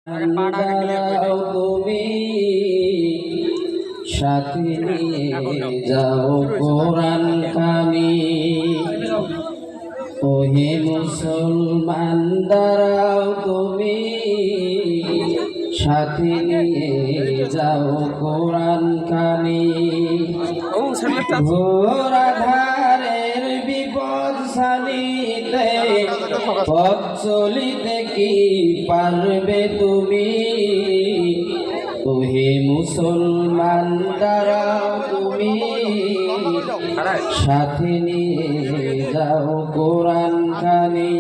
দাঁড়াও তুমি সাথে নিয়ে যাও কোরআন খানি। ওহে মুসলমান দাঁড়াও তুমি সাথে নিয়ে যাও কোরআন খানি। ঘোর আধারের বিপদ সানিতে পথ চলিতে কি পারবে তুমি? ওহে মুসলমান দাঁড়াও তুমি সাথে নিয়ে যাও কোরআন খানি।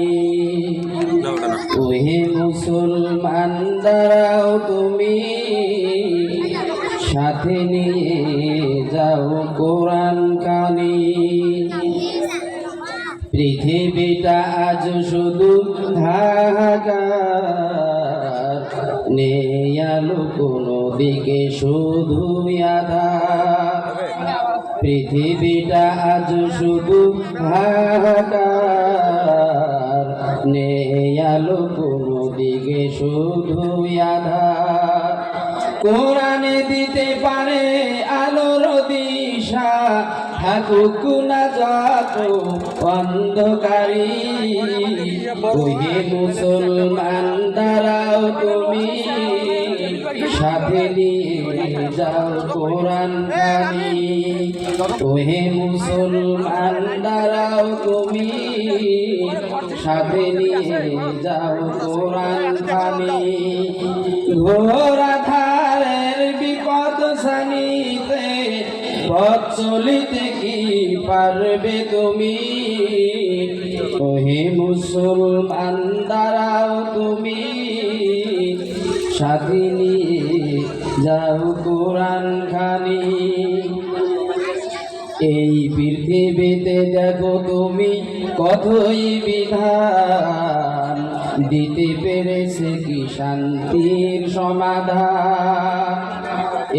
ওহে মুসলমান দাঁড়াও তুমি সাথে নিয়ে যাও কোরআন খানি। পৃথিবীটা আজ শুধু হাহাকার, নেই আলো কোনো দিকে শুধু আঁধার। পৃথিবীটা আজ শুধু হাহাকার, নেই আলো কোনো দিকে শুধু আঁধার। কোরআনে দিতে পারে আলোর দিশা, থাকুক না যত অন্ধকারী। ওহে মুসলমান দাঁড়াও তুমি সাথে নিয়ে যাও কোরআন খানি। ওহে মুসলমান দাঁড়াও তুমি সাথে নিয়ে যাও কোরআন খানি। ঘোর আধারের বিপদ সানিতে পথ চলিতে কি পারবে তুমি? ওহে মুসলমান দাঁড়াও তুমি সাথে নিয়ে যাও কোরআন খানি। এই পৃথিবীতে দেখো তুমি কতই বিধান, দিতে পেরেছে কি শান্তির সমাধান?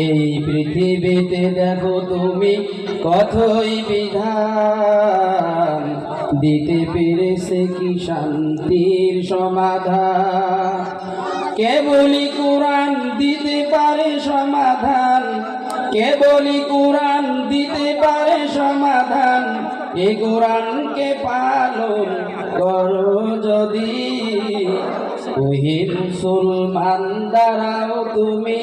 এই পৃথিবীতে দেখো তুমি কতই বিধান, দিতে পেরেছে কি শান্তির সমাধান? কেবলই কোরআন দিতে পারে সমাধান, কেবলই কোরআন দিতে পারে সমাধান। এ কোরআনকে পালন করো যদি। ওহে মুসলমান দাঁড়াও তুমি